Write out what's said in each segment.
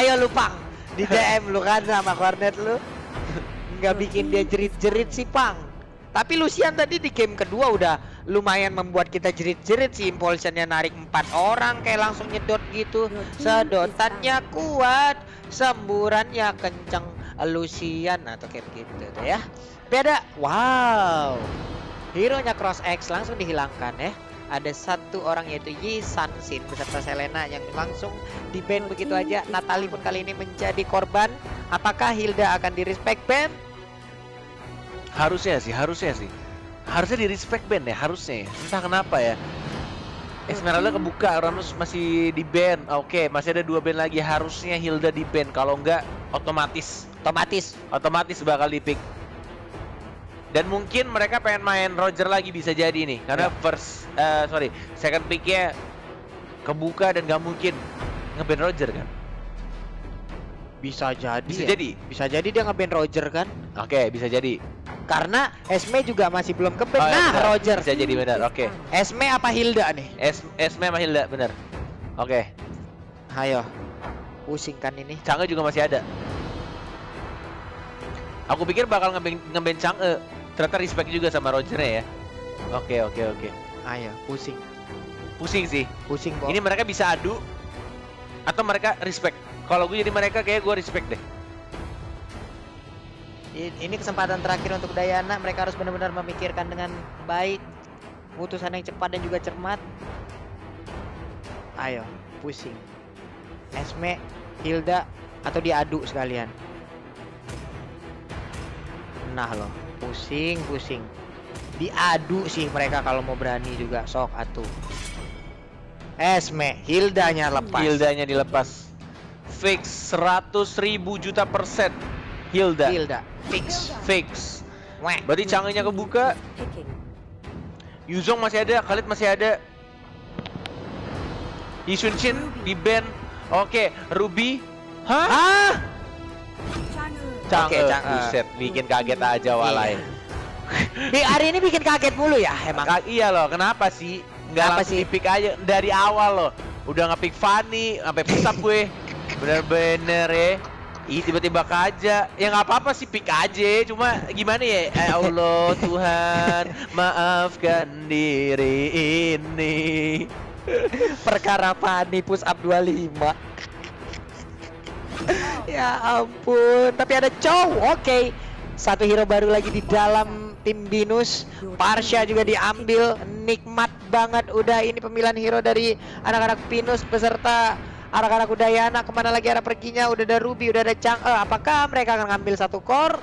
Ayo lu Pang, di DM lu kan sama Cornet lu. Nggak bikin dia jerit-jerit sih Pang. Tapi Lucian tadi di game kedua udah lumayan membuat kita jerit-jerit sih. Impulsionnya narik 4 orang kayak langsung nyedot gitu. Sedotannya kuat, semburannya kenceng. Lucian atau kayak begitu tuh ya. Beda. Wow. Hero-nya Cross X langsung dihilangkan ya. Ada satu orang yaitu Yi San-shin beserta Selena yang langsung di-ban begitu aja. Natalie pun kali ini menjadi korban. Apakah Hilda akan di-respect ban? Harusnya sih. Harusnya di-respect ban ya, harusnya. Entah kenapa ya. Esmeralda kebuka, Uranus masih di-ban. Oke, masih ada 2 ban lagi. Harusnya Hilda di-ban. Kalau enggak, otomatis bakal di-pick. Dan mungkin mereka pengen main Roger lagi bisa jadi nih. Karena second picknya kebuka dan gak mungkin nge-ban Roger kan. Bisa jadi. Bisa jadi dia nge-ban Roger kan? Oke, bisa jadi. Karena Esme juga masih belum ke-ban. Ya, Roger. Bisa jadi benar. Oke. Esme apa Hilda nih? Esme sama Hilda benar. Oke. Ayo. Pusing kan ini. Chang'e juga masih ada. Aku pikir bakal nge-ban Chang'e. Ternyata respect juga sama Rogernya ya. Oke. Ayo, pusing. Pusing sih. Pusing, Bo. Ini mereka bisa adu atau mereka respect. Kalau gue jadi mereka kayak gue respect deh. Ini kesempatan terakhir untuk Diana. Mereka harus benar-benar memikirkan dengan baik. Keputusan yang cepat dan juga cermat. Ayo, pusing. Esme, Hilda, atau diadu sekalian. Nah loh, pusing. Diadu sih mereka kalau mau berani juga. Sok atuh. Esme, Hildanya lepas. Hildanya dilepas. Fix 100.000 juta %. Hilda. Fix. Weh. Berarti Chang'e-nya kebuka. Yuzong masih ada, Khalid masih ada. Yi Sun-shin di ban. Oke, Ruby. Hah? Chang'e. Buset, bikin kaget aja walai. Hari ini bikin kaget mulu ya emang. Iya loh, kenapa sih? Nggak langsung di-pick aja dari awal loh. Udah nge-pick Fanny, sampai pusat gue. Bener-bener ya. Tiba-tiba aja. Ya nggak apa-apa sih, pick aja. Cuma gimana ya? Allah Tuhan, maafkan diri ini. Perkara Fanny push up 25. Ya ampun, tapi ada Chow. Oke. Satu hero baru lagi di dalam tim Binus. Parsha juga diambil. Nikmat banget udah ini pemilihan hero dari anak-anak Binus beserta anak-anak Udayana. Kemana lagi arah perginya? Udah ada Ruby, udah ada Chang'e. Apakah mereka akan ngambil satu core?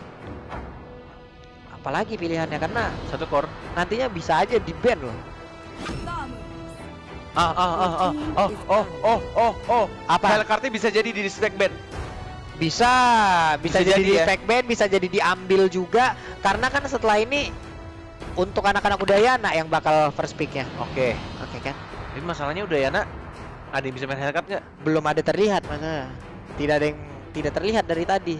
Apalagi pilihannya, karena satu core nantinya bisa aja di ban loh. Apa? Hellcart-nya bisa jadi di respect ban. Bisa jadi di ya? respect ban, bisa jadi diambil juga. Karena kan setelah ini untuk anak-anak Udayana yang bakal first pick-nya. Oke kan? Tapi masalahnya Udayana ada yang bisa main Hellcart nggak? Belum ada terlihat mana. Tidak ada yang tidak terlihat dari tadi.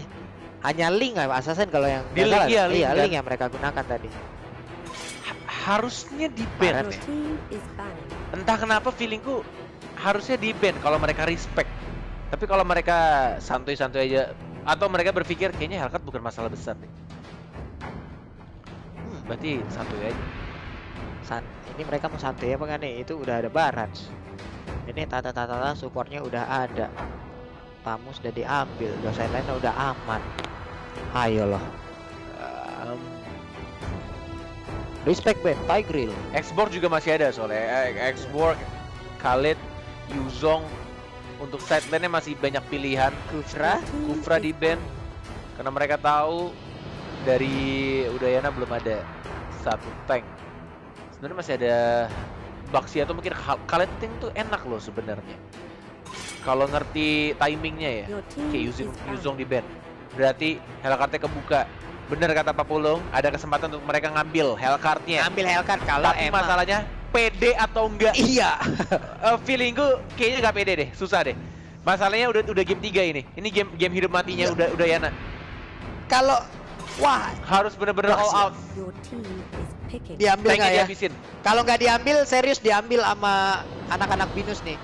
Hanya Link Assassin kalau yang di Link, Link yang mereka gunakan tadi. Harusnya di ban ya. Entah kenapa feelingku harusnya di ban kalau mereka respect. Tapi kalau mereka santuy-santuy aja atau mereka berpikir kayaknya Hellcart bukan masalah besar deh. Berarti santuy aja. Ini mereka mau santuy apa kan nih? Itu udah ada Barats. Ini tata supportnya udah ada. Tamu sudah diambil, dosen lainnya udah aman. Ayo loh. Respect ban, Tigreal. Xborg juga masih ada soalnya. Xborg, Khalid, Yuzong. Untuk side lane-nya masih banyak pilihan. Kufra di ban. Karena mereka tahu dari Udayana belum ada satu tank. Sebenarnya masih ada Baxi atau mungkin Khalid tank tuh enak loh sebenarnya. Kalau ngerti timingnya ya. Kayak Yuzong di ban. Berarti Hellcart-nya kebuka. Bener kata Pak Pulung, ada kesempatan untuk mereka ngambil Hellcart-nya. Ambil Hellcart kalau tapi emang masalahnya pede atau enggak? Iya. Feelingku kayaknya nggak pede deh, susah deh. Masalahnya udah game 3 ini. Ini game hidup matinya udah Yana. Kalau wah harus bener-bener all out. Diambil nggak ya? Dihabisin. Kalau nggak diambil, serius diambil sama anak-anak Binus nih.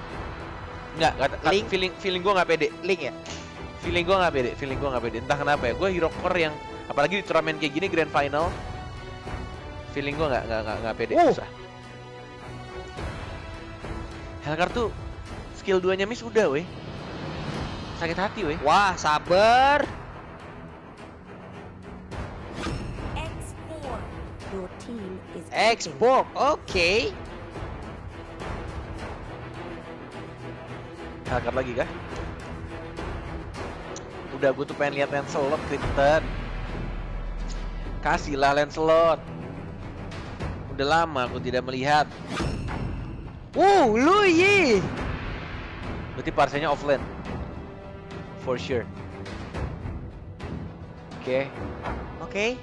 Nggak, feeling gue nggak pede. Link ya? Feeling gue nggak pede. Entah kenapa ya, gue hero core yang apalagi di turnamen kayak gini grand final, feeling gue nggak pede. Susah. Hellcard tuh skill 2-nya miss udah weh. Sakit hati weh. Wah, sabar. Export, oke. Hellcard lagi kah? Udah, gue tuh pengen lihat Lancelot, Krypton. Kasihlah Lancelot. Udah lama aku tidak melihat. Luyi. Berarti parsenya offlane. For sure. Oke. Oke.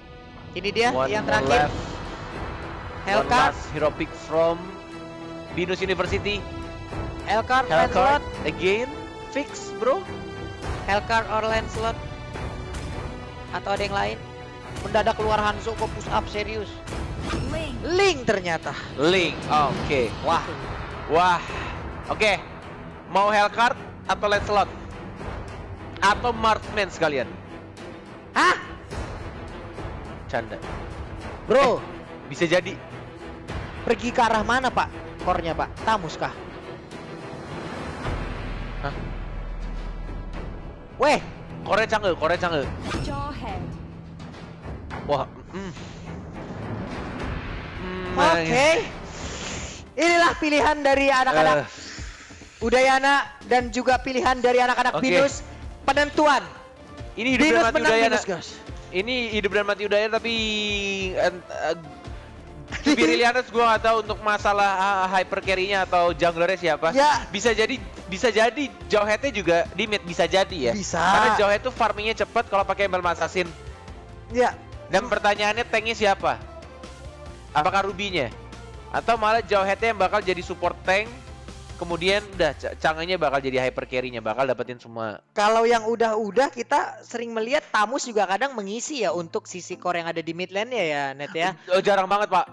Ini dia One yang more terakhir. left. One Hellcard, last hero pick from Venus University. Hellcard, Lancelot, again. Fix bro. Hellcard or Lancelot. Atau ada yang lain? Mendadak keluar Hanzo kok push up serius. Link ternyata. Link. Oke. Wah. Oke. Mau Hellcard atau Lancelot? Atau Marksman sekalian? Hah? Canda. Bro, Bisa jadi. pergi ke arah mana Pak? Core-nya Pak? Tamus kah? Hah? Weh, Korea Canggih. Wah. oke. Inilah pilihan dari anak-anak Udayana dan juga pilihan dari anak-anak Oke. Binus. Penentuan. Ini hidup Binus dan mati menang, Udayana. Binus guys. Ini hidup dan mati Udayana tapi to be really honest, gue nggak tahu untuk masalah hyper carry-nya atau junglernya siapa. Ya. Bisa jadi Jawhead-nya juga di mid, bisa jadi ya. Bisa. Karena Jawhead tuh farmingnya cepat kalau pakai Emblem Assassin. Ya. Dan pertanyaannya tanknya siapa? Apakah Ruby-nya? Atau malah Jawhead-nya yang bakal jadi support tank, kemudian udah Chang'e-nya bakal jadi hyper carry-nya, bakal dapetin semua. Kalau yang udah kita sering melihat Tamus juga kadang mengisi ya untuk sisi core yang ada di mid lane ya Net ya. Oh, jarang banget pak.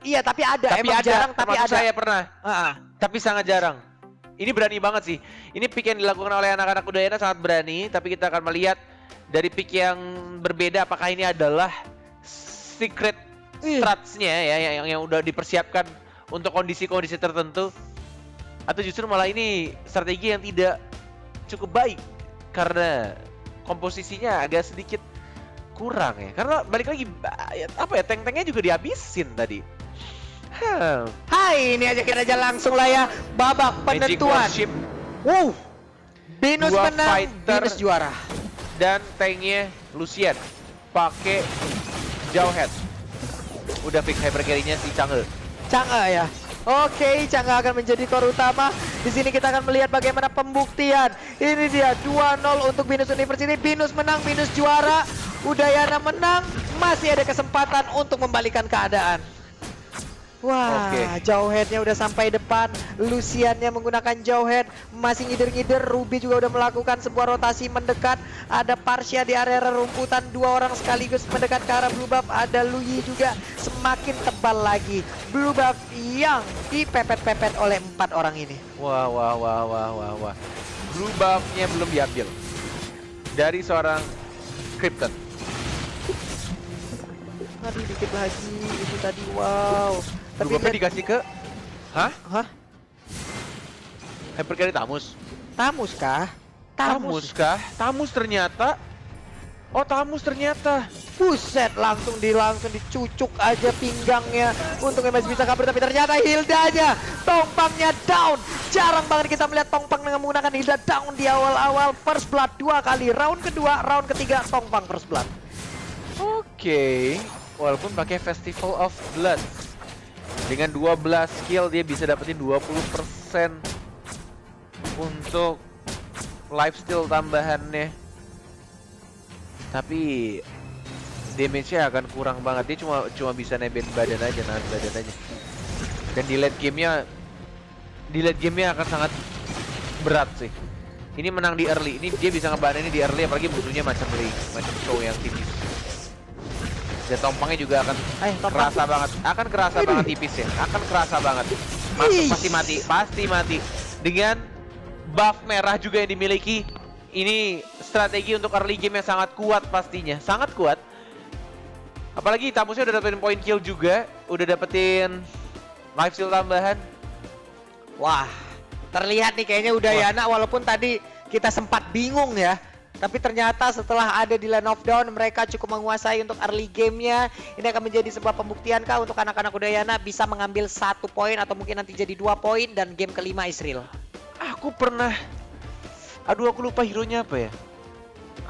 Iya tapi ada. Tapi Emang ada, jarang tapi termasuk ada. saya pernah. Tapi sangat jarang. Ini berani banget sih. Ini pick yang dilakukan oleh anak-anak Udayana sangat berani. Tapi kita akan melihat dari pick yang berbeda. Apakah ini adalah secret strats-nya ya yang udah dipersiapkan untuk kondisi-kondisi tertentu, atau justru malah ini strategi yang tidak cukup baik karena komposisinya agak sedikit kurang ya. Karena balik lagi tank-tanknya juga dihabisin tadi. Hai, ini aja langsung lah ya babak Magic penentuan. Warship Binus Dua menang, fighter. Binus juara. dan tanknya Lucian pakai Jawhead. Udah fix hyper carry-nya si Chang'e. Chang'e ya. Oke, Chang'e akan menjadi core utama. Di sini kita akan melihat bagaimana pembuktian. Ini dia 2-0 untuk Binus University. Binus menang, Binus juara. Udayana menang. Masih ada kesempatan untuk membalikan keadaan. Wah, Jawhead-nya udah sampai depan. Lucian-nya menggunakan Jawhead, masih ngider-ngider. Ruby juga udah melakukan sebuah rotasi mendekat. Ada Parsia di area rumputan, dua orang sekaligus mendekat ke arah Blue Buff. Ada Luyi juga semakin tebal lagi. Blue Buff yang dipepet-pepet oleh 4 orang ini. Wah. Blue buff-nya belum diambil dari seorang Krypton. Aduh, dikit lagi itu tadi. Wow. Blue buff-nya dikasih ke Hah? Hyper carry Tamus. Tamus kah? Tamus kah? Tamus ternyata. Oh, Tamus ternyata. Buset, langsung dicucuk aja pinggangnya. Untung masih bisa kabur, tapi ternyata Hildanya, Tongpangnya down. Jarang banget kita melihat Tongpang dengan menggunakan Hilda down di awal-awal. First blood 2 kali, round kedua, round ketiga Tongpang first blood. Oke. Walaupun pakai Festival of Blood, dengan 12 skill dia bisa dapetin 20% untuk lifesteal tambahannya. Tapi damage-nya akan kurang banget. Dia cuma bisa nebeng badan aja, nahan badan aja. Dan di late game-nya akan sangat berat sih. Ini menang di early. Ini dia bisa ngebahan ini di early, apalagi musuhnya macam show yang tipis. Dan Tongpangnya juga akan kerasa banget. Akan kerasa banget tipis ya. Akan kerasa banget. Masuk pasti mati. Dengan buff merah juga yang dimiliki. ini strategi untuk early game yang sangat kuat pastinya, sangat kuat. Apalagi Tamusnya udah dapetin point kill juga, udah dapetin life steal tambahan. Wah, terlihat nih kayaknya Udayana walaupun tadi kita sempat bingung ya. Tapi ternyata setelah ada di Land of Dawn, mereka cukup menguasai untuk early game-nya. Ini akan menjadi sebuah pembuktian kah untuk anak-anak Udayana bisa mengambil 1 poin atau mungkin nanti jadi 2 poin dan game kelima Israel. Aku pernah, aduh aku lupa hero-nya apa ya.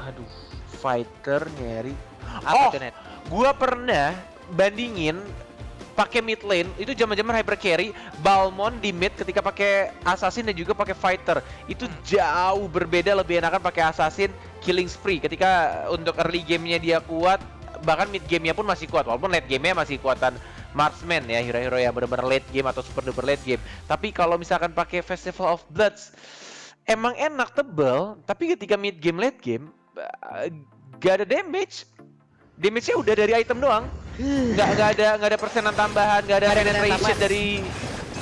Aduh, fighter nyari. Apa tuh, Net? Gua pernah bandingin pakai mid lane itu zaman-zaman hyper carry Balmond di mid ketika pakai assassin dan juga pakai fighter itu jauh berbeda, lebih enakan pakai assassin killing spree ketika untuk early gamenya dia kuat, bahkan mid gamenya pun masih kuat walaupun late gamenya masih kuatan marksman ya, hero-hero yang benar-benar late game atau super duper late game. Tapi kalau misalkan pakai Festival of Bloods emang enak tebel, tapi ketika mid game late game gak ada damage. Damage-nya udah dari item doang. Nggak ada persenan tambahan, nggak ada penetration dari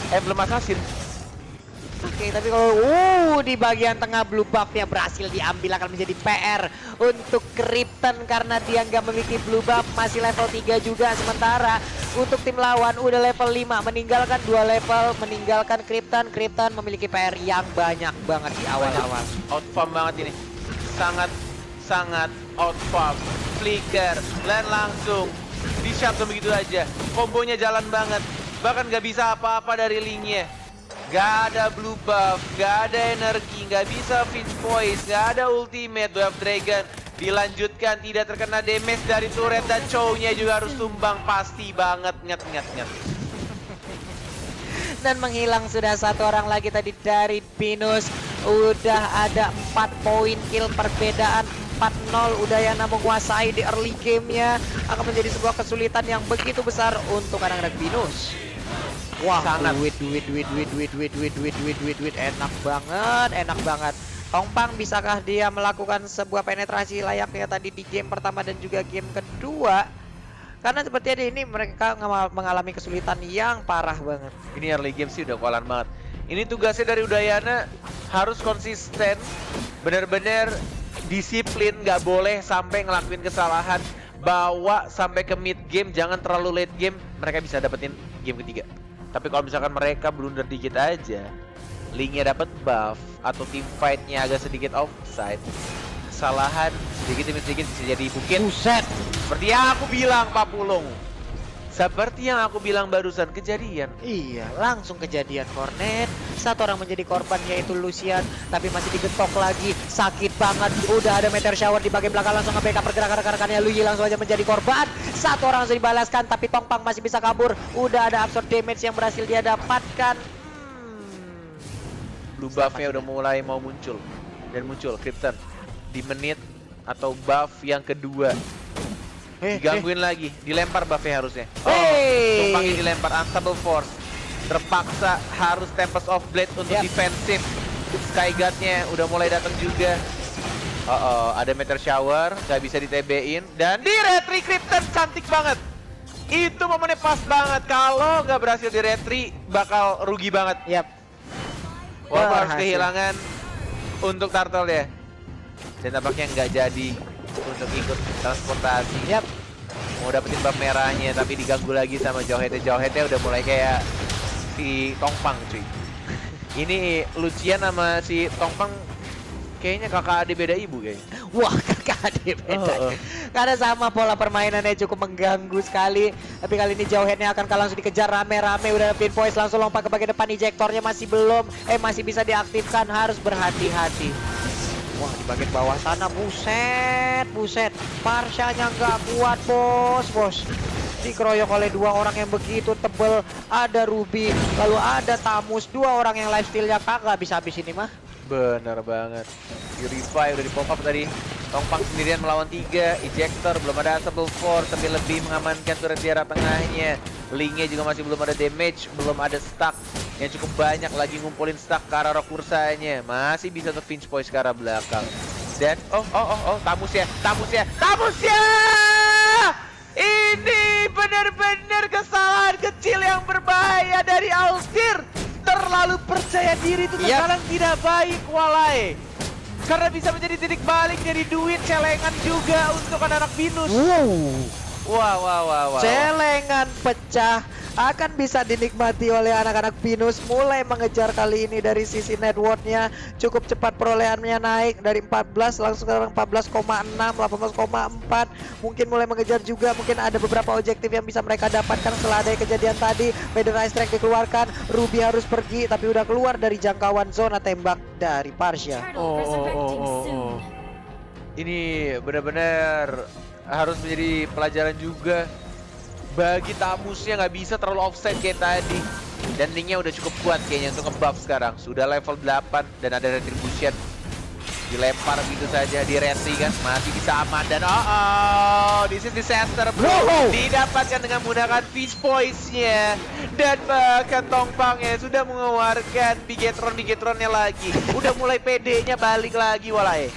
emblem assassin. Oke, tapi kalau di bagian tengah blue buff-nya berhasil diambil akan menjadi PR untuk Krypton karena dia nggak memiliki blue buff, masih level 3 juga. Sementara untuk tim lawan udah level 5, meninggalkan 2 level, meninggalkan Krypton. Krypton memiliki PR yang banyak banget di awal-awal. Outfarm banget ini, sangat outfarm. Flicker, dan langsung di-shutdown begitu aja. Kombonya jalan banget, bahkan nggak bisa apa-apa dari linknya. Gak ada blue buff, gak ada energi, gak bisa Finch Voice, gak ada ultimate. Dwarf Dragon dilanjutkan, tidak terkena damage dari turret dan Chow-nya juga harus tumbang. Pasti banget, nget. Dan menghilang sudah 1 orang lagi tadi dari Binus. Udah ada 4 poin kill perbedaan, 4-0. Udayana menguasai di early gamenya, akan menjadi sebuah kesulitan yang begitu besar untuk anak-anak Binus. Wah, sangat duit, enak banget. Tongpang, bisakah dia melakukan sebuah penetrasi layaknya tadi di game pertama dan juga game kedua? Karena sepertinya ini mereka mengalami kesulitan yang parah banget. Ini early game sih udah kualan banget. Ini tugasnya dari Udayana, harus konsisten, bener-bener disiplin, nggak boleh sampai ngelakuin kesalahan. Bawa sampai ke mid game, jangan terlalu late game, mereka bisa dapetin game ketiga. Tapi kalau misalkan mereka blunder dikit aja, linknya dapat buff atau team fight-nya agak sedikit offside, kesalahan sedikit demi sedikit bisa jadi bukit. Buset. Seperti yang aku bilang, Pak Pulung. Seperti yang aku bilang barusan, kejadian. Iya, langsung kejadian Cornet. 1 orang menjadi korban yaitu Lucian, tapi masih digetok lagi. Sakit banget. Udah ada meteor shower di bagian belakang, langsung nge-backup pergerakan rekan-rekannya. Luyi langsung aja menjadi korban. 1 orang langsung dibalaskan, tapi Tongpang masih bisa kabur. Udah ada absorb damage yang berhasil dia dapatkan. Blue buff-nya udah mulai mau muncul. Dan muncul Krypton di menit atau buff yang kedua. Digangguin lagi, dilempar buffnya harusnya. Tumpangnya dilempar, Unstable Force. Terpaksa harus Tempest of Blade untuk defensif. Skyguard-nya udah mulai datang juga. Ada Meteor Shower, nggak bisa di-TB-in. Dan di retry Krypton, cantik banget. Itu momennya pas banget. Kalau nggak berhasil di retry, bakal rugi banget. Walaupun harus kehilangan untuk Turtle ya. Dan tampaknya nggak jadi untuk ikut transportasi. Mau dapetin buff merahnya tapi diganggu lagi sama Jauhetnya udah mulai kayak si Tongpang cuy. Ini Lucian sama si Tongpang kayaknya kakak adik beda ibu kayaknya. Wah, kakak adik beda. Karena sama pola permainannya cukup mengganggu sekali. Tapi kali ini Jauhetnya akan langsung dikejar rame-rame. Udah ada pin voice langsung lompat ke bagian depan. Ejektornya masih belum. Masih bisa diaktifkan. Harus berhati-hati. Wah, di bagian bawah sana, buset. Marshanya nggak kuat, bos. Dikeroyok oleh 2 orang yang begitu tebel. Ada Ruby, lalu ada Tamus. 2 orang yang lifesteal-nya kagak bisa habis ini mah. Bener banget. Purify udah di pop up tadi. Tongpang sendirian melawan 3. Ejector belum ada Unstable Force, tapi lebih mengamankan turret di arah tengahnya. Linknya juga masih belum ada damage, belum ada stack yang cukup banyak, lagi ngumpulin stack ke arah Rokursanya. Masih bisa untuk Finch Voice ke arah belakang. Dan Tamusnya. Ini benar-benar kesalahan kecil yang berbahaya dari Altir. Terlalu percaya diri itu kesalahan tidak baik, Walai. Karena bisa menjadi titik balik dari duit celengan juga untuk anak-anak Binus. Wah. Celengan pecah akan bisa dinikmati oleh anak-anak Binus. Mulai mengejar kali ini dari sisi networknya. Cukup cepat perolehannya naik dari 14 langsung sekarang 14,6, 18,4. Mungkin mulai mengejar juga. Mungkin ada beberapa objektif yang bisa mereka dapatkan setelah ada kejadian tadi. Federal Strike dikeluarkan. Ruby harus pergi tapi udah keluar dari jangkauan zona tembak dari Parsha. Oh. Ini benar-benar harus menjadi pelajaran juga bagi Tamusnya, nggak bisa terlalu offset kayak tadi. Dan linknya udah cukup kuat kayaknya untuk nge-buff sekarang. Sudah level 8 dan ada retribution. Dilempar gitu saja di retri kan, masih bisa aman. Dan this is disaster bro. Didapatkan dengan menggunakan Fish Poise-nya. Dan bahkan Tongpangnya sudah mengeluarkan Bigetronnya lagi. Udah mulai PD-nya balik lagi walai.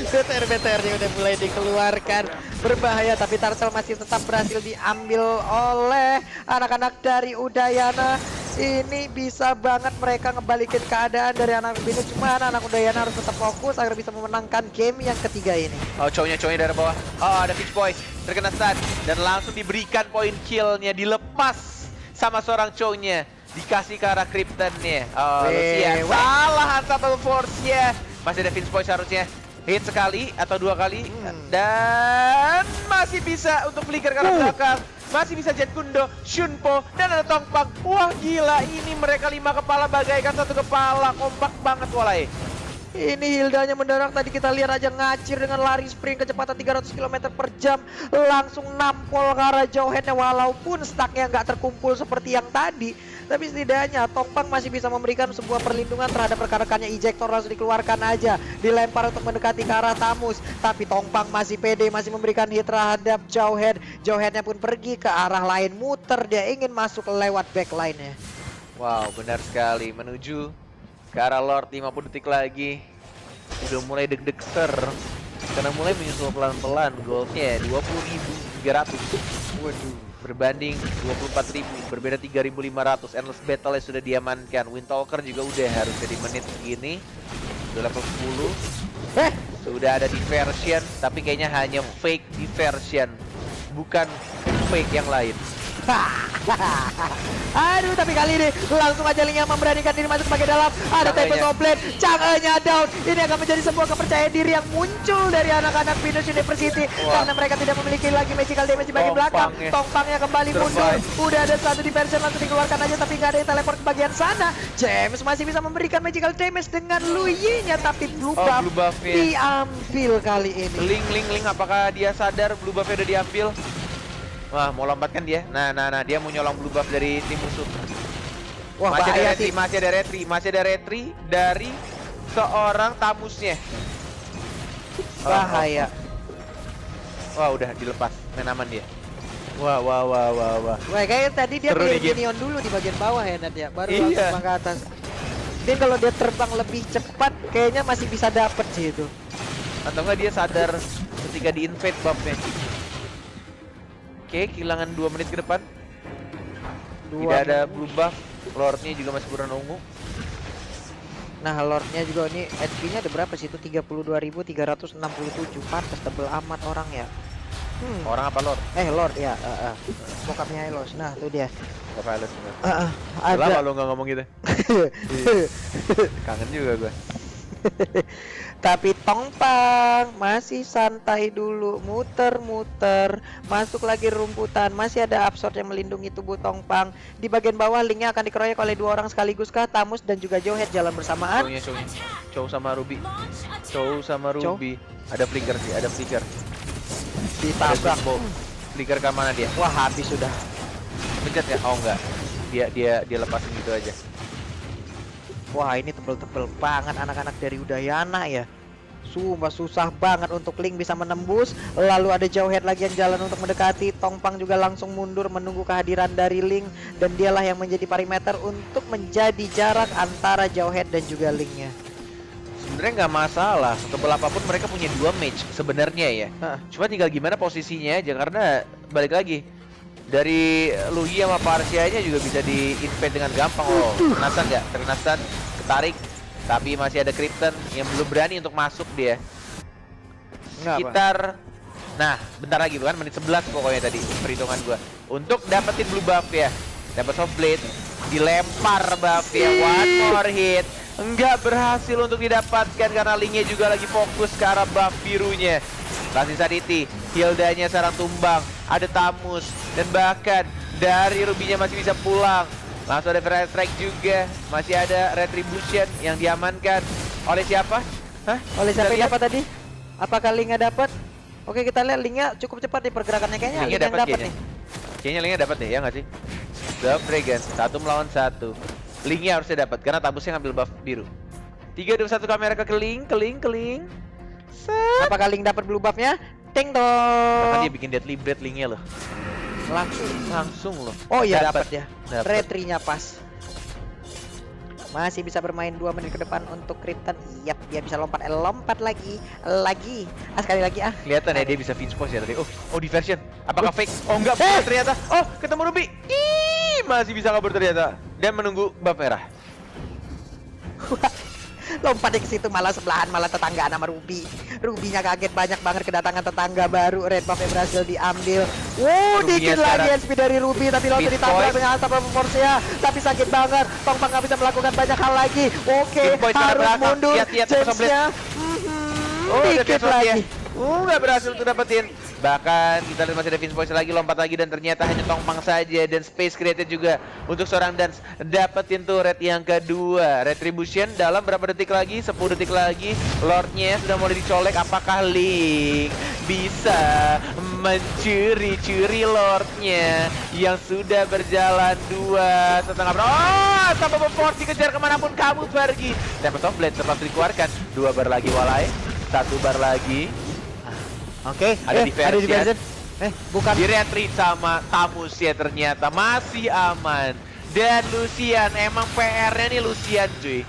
BTR-BTR-nya udah mulai dikeluarkan. Berbahaya tapi Tarsel masih tetap berhasil diambil oleh anak-anak dari Udayana. Ini bisa banget mereka ngebalikin keadaan dari anak Binus. Cuma anak Udayana harus tetap fokus agar bisa memenangkan game yang ketiga ini. Cowoknya dari bawah. Ada Fish Poise, terkena stun dan langsung diberikan poin killnya, dilepas sama seorang cowoknya. Dikasih ke arah Kryptonnya. Lucian salah Unstoppable Force-nya. Masih ada Fish Poise harusnya hit sekali atau dua kali. Dan masih bisa untuk flicker ke arah belakang. Masih bisa Jet Kundo, Shunpo, dan ada Tongpang. Wah gila, ini mereka 5 kepala bagaikan satu kepala. Kompak banget walai. Ini Hildanya mendarat, tadi kita lihat aja ngacir dengan lari sprint kecepatan 300 km per jam. Langsung nampol ke arah Jauheadnya walaupun stacknya nggak terkumpul seperti yang tadi. Tapi setidaknya Tongpang masih bisa memberikan sebuah perlindungan terhadap rekan-rekannya. Ejector langsung dikeluarkan aja, dilempar untuk mendekati ke arah Tamus. Tapi Tongpang masih pede, masih memberikan hit terhadap Jauhead. Jauheadnya pun pergi ke arah lain, muter, dia ingin masuk lewat backline-nya. Wow, benar sekali, menuju ke arah Lord. 50 detik lagi. Udah mulai deg-deg ser, karena mulai menyusul pelan-pelan. Goldnya 20.300. Waduh, berbanding 24.000, berbeda 3.500. Endless Battle sudah diamankan. Windtalker juga udah harusnya di menit segini. Udah level 10. Sudah ada diversion, tapi kayaknya hanya fake diversion, bukan fake yang lain. Aduh, tapi kali ini langsung aja Ling yang memberanikan diri masuk sebagai dalam. Ada Tempest of Blade, Chang'e-nya down. Ini akan menjadi sebuah kepercayaan diri yang muncul dari anak-anak Binus University. Karena mereka tidak memiliki lagi magical damage di bagian belakang. Tongpangnya kembali mundur. Udah ada satu diversion langsung dikeluarkan aja, tapi nggak ada yang teleport ke bagian sana. James masih bisa memberikan magical damage dengan Luyi-nya, tapi blue buff diambil kali ini. Ling, apakah dia sadar blue buff-nya udah diambil? Wah, mau lompat kan dia? Nah, dia mau nyolong blue buff dari tim musuh. Wah, masih ada retri dari seorang Tamusnya. Bahaya. Wah, udah dilepas, main aman dia. Wah. Wah, kayaknya tadi dia beli minion dulu di bagian bawah ya, Nat ya, baru langsung terbang ke atas. Ini kalau dia terbang lebih cepat, kayaknya masih bisa dapet sih itu. Atau enggak dia sadar ketika di-invade buff-nya. Oke, kehilangan 2 menit ke depan. Tidak ada blue buff. Lordnya juga masih kurang ungu. Nah, Lordnya juga ini HP-nya ada berapa sih itu? 32.367. Pantes tebel amat orang ya. Orang apa Lord? Lord ya. Bokapnya Elos. Nah, tuh dia. Bapak Elos. Ada. Lama lo nggak ngomong gitu. Kangen juga gue. Tapi Tongpang masih santai dulu, muter-muter, masuk lagi rumputan, masih ada absorb yang melindungi tubuh Tongpang. Di bagian bawah linknya akan dikeroyok oleh 2 orang sekaligus kah? Tamus dan juga Jauhead jalan bersamaan. Chow sama Ruby. Ada flicker sih, ada flicker. Ditabrak. Flicker ke mana dia? Wah, habis sudah. Pencet ya? Oh enggak. Dia lepasin gitu aja. Wah, ini tebel-tebel banget anak-anak dari Udayana ya. Sumpah susah banget untuk Ling bisa menembus. Lalu ada Jauhead lagi yang jalan untuk mendekati. Tongpang juga langsung mundur menunggu kehadiran dari Ling. Dan dialah yang menjadi parameter untuk menjadi jarak antara Jauhead dan juga Lingnya. Sebenarnya nggak masalah, setebal apapun mereka punya 2 match sebenarnya ya. Cuma tinggal gimana posisinya aja, karena balik lagi dari Luyi sama Parsianya juga bisa di-invade dengan gampang loh. Terkena stun nggak? Terkena stun, ketarik, Tapi masih ada Krypton yang belum berani untuk masuk dia. Nggak, Sekitar nah, bentar lagi bukan menit 11 pokoknya tadi perhitungan gua. Untuk dapetin blue buff ya. Dapat soft blade, dilempar buff ya. One more hit. Enggak berhasil untuk didapatkan karena Lingnya juga lagi fokus ke arah buff birunya. Kasih Saditi, Hildanya sarang tumbang, ada Tamus, dan bahkan dari Rubinya masih bisa pulang. Langsung ada Fire Strike juga, masih ada Retribution yang diamankan oleh siapa? Hah? Oleh siapa Kita yang lihat. dapat tadi? Apakah Lingnya dapat? Oke, kita lihat Lingnya cukup cepat di pergerakannya kayaknya. Lingnya Lingnya yang dapat dapat kayaknya. nih. Kayaknya Lingnya dapat deh, ya nggak sih? Dove Dragon, 1 melawan 1. Lingnya harusnya dapat karena Tabusnya ngambil buff biru. 3, 2, 1 kamera ke keling. Set. Apakah Ling dapat blue buff-nya? Ting Bahkan dia dong. bikin Deadly Blade Lingnya loh. Langsung loh. Oh iya Dapat. dapat ya. Dapat. Retrinya pas. Masih bisa bermain 2 menit ke depan untuk Krypton. Yap, dia bisa lompat lagi. Sekali lagi ah. Kelihatan ya dia bisa Finch Post ya tadi. Oh diversion. Apakah fake? Oh enggak, bukan ternyata. Oh, ketemu Ruby. Ih, masih bisa kabur ternyata. Dan menunggu buff merah. Lompat ke situ malah sebelahan, malah tetanggaan sama Ruby. Rubynya kaget, banyak banget kedatangan tetangga baru. Red buff berhasil diambil. Rubynya Dikit lagi sekarang SP dari Ruby, tapi langsung Speed ditabrak Point. dengan Alpha Force-nya. Tapi sakit banget. Tongpang nggak bisa melakukan banyak hal lagi. Oke, Speed Point sekarang harus belakang. mundur. Lihat, James-nya. Oh, udah Dikit Finch ya. lagi. Nggak berhasil untuk dapetin. Bahkan kita lihat masih ada Finch Post lagi, lompat lagi, dan ternyata hanya tongpang saja. Dan space created juga untuk seorang Dance. Dapetin turret yang kedua. Retribution dalam berapa detik lagi? 10 detik lagi. Lordnya sudah mulai dicolek. Apakah Ling bisa mencuri Lordnya yang sudah berjalan 2,5 bar? Oh, sampai Force dikejar kemanapun kamu pergi. Tempest of Blade terpaksa dikeluarkan. 2 bar lagi Walai. 1 bar lagi. Oke, Ada diversion. Bukan. Di retreat sama Tamus ya ternyata masih aman. Dan Lucian, emang PR-nya nih Lucian cuy.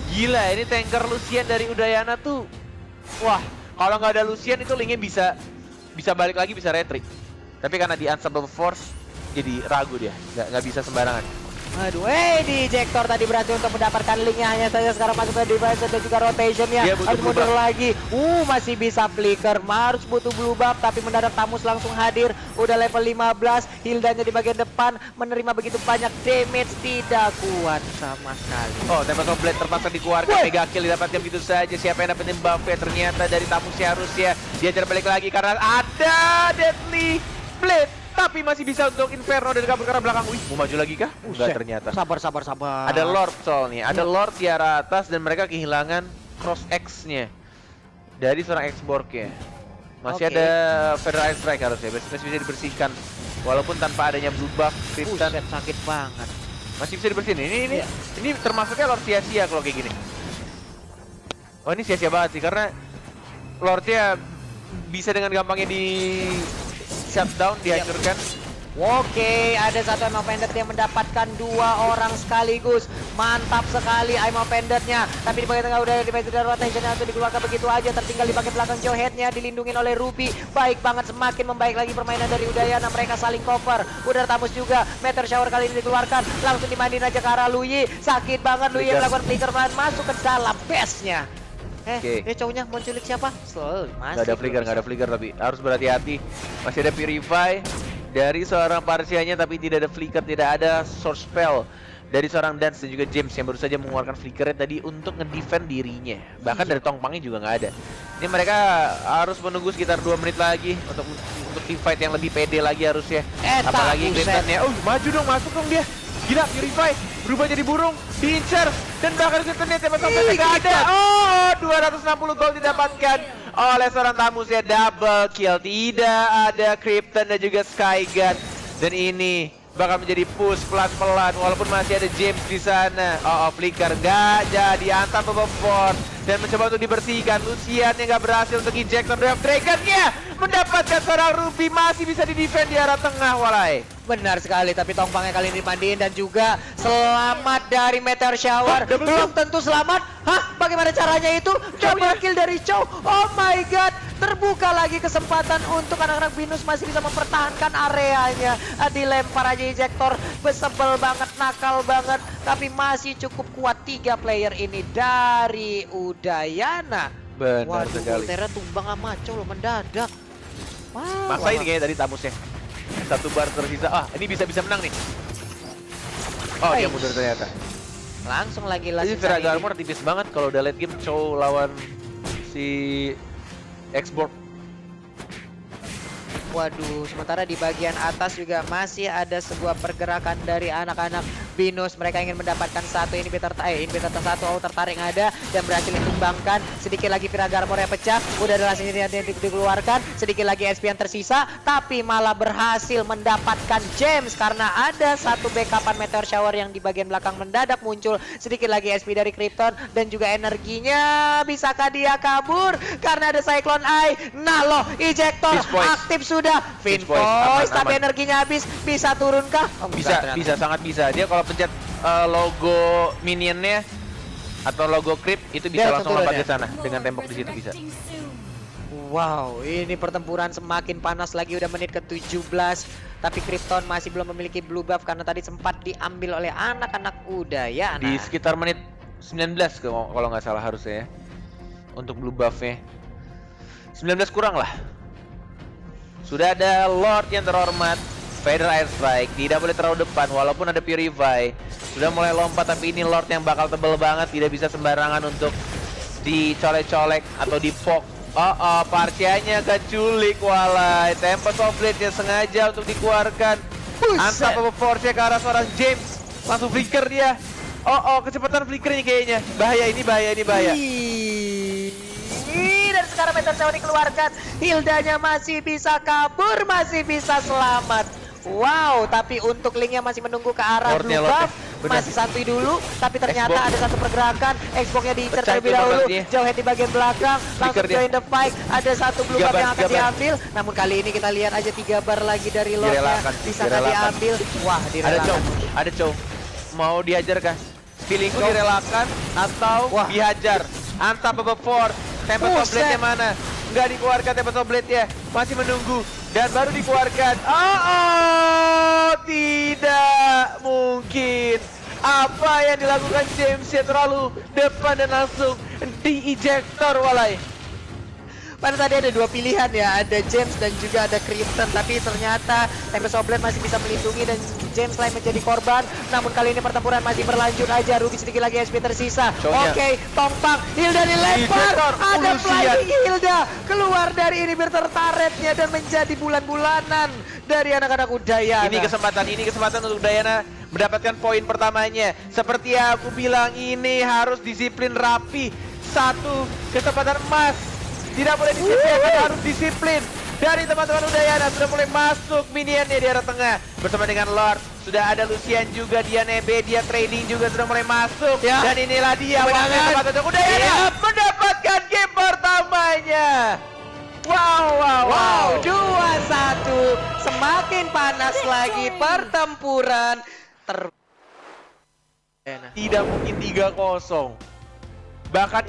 Gila, ini tanker Lucian dari Udayana tuh. Wah, kalau nggak ada Lucian itu Lingnya bisa balik lagi, bisa retreat. Tapi karena di Unstoppable Force jadi ragu dia, nggak bisa sembarangan. Aduh, di Jektor tadi berhasil untuk mendapatkan Lingnya, hanya saja sekarang masuk ke device dan juga rotationnya. Dia butuh Harus blue mundur buff. lagi. Masih bisa flicker, harus butuh blue buff, tapi mendadak Tamus langsung hadir. Udah level 15, Hildanya di bagian depan menerima begitu banyak damage, tidak kuat sama sekali. Oh, Tempest of Blade terpaksa dikeluarkan. Woi. Mega kill didapatkan begitu saja. Siapa yang dapetin buff ya? Ternyata dari Tamus harusnya dia balik lagi karena ada Deadly Blade. Tapi masih bisa untuk Inferno dan kabur ke arah belakang. Wih, mau maju lagi kah? Enggak ternyata. Sabar. Ada Lord soalnya. Ada Lord di arah atas dan mereka kehilangan Cross X-nya dari seorang X-Borg-nya. Masih Oke. ada Federal Strike harusnya. Masih bisa dibersihkan. Walaupun tanpa adanya blue buff, Krypton Sakit banget. masih bisa dibersihin. Ini Iya. ini termasuknya Lord sia-sia kalau kayak gini. Oh, ini sia-sia banget sih karena Lordnya bisa dengan gampangnya di shutdown, dihancurkan. Oke, ada satu Aim of Pendant yang mendapatkan 2 orang sekaligus. Mantap sekali Aim of Pendant-nya. Tapi di bagian tengah udah di bagian rotation langsung dikeluarkan begitu aja. Tertinggal di bagian belakang Joe Head-nya, dilindungin oleh Ruby. Baik banget, semakin membaik lagi permainan dari Udayana. Mereka saling cover. Udah Tamus juga. Meteor Shower kali ini dikeluarkan. Langsung dimandiin aja ke arah Luyi. Sakit banget Luyi yang melakukan flicker pelan masuk ke dalam base-nya. Oke. Cowoknya mau culik siapa? Nggak ada flicker tapi harus berhati-hati. Masih ada Purify dari seorang Parsianya tapi tidak ada flicker, tidak ada source spell dari seorang Dance dan juga James yang baru saja mengeluarkan flickernya tadi untuk ngedefend dirinya. Bahkan dari Tongpangnya juga nggak ada. Ini mereka harus menunggu sekitar 2 menit lagi untuk team fight yang lebih pede lagi harusnya. Apalagi Kryptonnya. Oh, maju dong, masuk dong dia. Gila, Purify berubah jadi burung, diincar, dan bahkan Kryptonnya tempat-tempatnya nggak ada. Oh, 260 gol didapatkan oleh seorang Tamus ya, double kill. Tidak ada Krypton dan juga Skygun. Dan ini bakal menjadi push pelan-pelan walaupun masih ada James di sana. Flicker nggak jadi, antam Bobor dan mencoba untuk dibersihkan. Lucian yang nggak berhasil untuk injector Dragon-nya mendapatkan seorang Ruby, masih bisa di-defend di arah tengah Walai. Benar sekali, tapi Tongpangnya kali ini dimandiin dan juga selamat dari Meteor Shower. Belum tentu selamat. Hah? Bagaimana caranya itu? Double kill dari Chow. Oh my god. Terbuka lagi kesempatan untuk anak-anak Binus masih bisa mempertahankan areanya. Dilempar aja ejector, besebel banget, nakal banget. Tapi masih cukup kuat 3 player ini dari Udayana. Benar Waduh, sekali. Volterra tumbang sama Maco loh mendadak. Wah, Maksain kayaknya tadi Tamusnya. 1 bar tersisa. Ah, ini bisa menang nih. Oh, dia mundur ternyata. langsung lagi Jadi Firaga Armor tipis banget kalau udah late game show lawan si Xbox. Waduh, sementara di bagian atas juga masih ada sebuah pergerakan dari anak-anak Binus. Mereka ingin mendapatkan satu inhibitor satu tertarik ada dan berhasil ditumbangkan. Sedikit lagi Firaga Armor yang pecah, udah ada langsung yang dikeluarkan. Sedikit lagi SP yang tersisa, tapi malah berhasil mendapatkan James karena ada satu backupan Meteor Shower yang di bagian belakang mendadak muncul. Sedikit lagi SP dari Krypton dan juga energinya. Bisakah dia kabur karena ada Cyclone Eye? Nah loh, ejector aktif sudah. Finvoice tapi energinya habis. Bisa turunkah? Oh, Bisa sangat bisa. Dia kalau pencet logo minionnya atau logo creep itu bisa langsung lompat ke sana dengan tembok di situ bisa. Wow, ini pertempuran semakin panas lagi, udah menit ke-17. Tapi Krypton masih belum memiliki blue buff karena tadi sempat diambil oleh anak-anak Udayana. Di sekitar menit 19 kalau nggak salah harusnya ya. Untuk blue buffnya 19 kurang lah. Sudah ada Lord yang terhormat, Vader Airstrike, tidak boleh terlalu depan walaupun ada Purify. Sudah mulai lompat tapi ini Lord yang bakal tebel banget, tidak bisa sembarangan untuk dicolek-colek atau dipok. Parcianya keculik walai. Tempest of Blade-nya sengaja untuk dikeluarkan. Antap apa force-nya ke arah seorang James. Langsung flicker dia. Kecepatan flickernya kayaknya. Bahaya. Dan sekarang Meteor Shower dikeluarkan. Hildanya masih bisa kabur, masih bisa selamat. Wow, tapi untuk Linknya masih menunggu ke arah blue buff. Masih santuy dulu, tapi ternyata ada satu pergerakan. Xbox-nya diincar terlebih dahulu. Jauh head di bagian belakang, langsung join the fight. Ada satu blue buff yang akan diambil. Namun kali ini kita lihat aja 3 bar lagi dari Lordnya. Bisa diambil. Wah, direlakan. Ada Chow. Mau dihajar kah? Feelingku direlakan atau dihajar. Antap apa force. Tempest of Blade-nya mana? Nggak dikeluarkan Tempest of Blade-nya. Masih menunggu. Dan baru dikeluarkan. Tidak mungkin. Apa yang dilakukan James ya terlalu depan dan langsung di ejector walai. Pada tadi ada 2 pilihan ya, ada James dan juga ada Krypton. Tapi ternyata Tempest of Blade masih bisa melindungi dan James lain menjadi korban. Namun kali ini pertempuran masih berlanjut aja. Ruby sedikit lagi SP tersisa. Oke, Tongpang, Hilda dilempar. Ada flying Hilda keluar dari inhibitor turretnya dan menjadi bulan-bulanan dari anak-anak Udayana. Ini kesempatan untuk Udayana mendapatkan poin pertamanya. Seperti yang aku bilang, ini harus disiplin rapi. Satu kesempatan emas. Tidak boleh disiplin, harus disiplin. Dari teman-teman Udayana sudah mulai masuk minionnya di arah tengah bersama dengan Lord. Sudah ada Lucian juga, dia nebe, dia trading juga sudah mulai masuk. Dan inilah dia kesempatan untuk Udayana mendapatkan game pertamanya. Wow. 2-1. Semakin panas lagi pertempuran. Tidak mungkin 3-0. Bahkan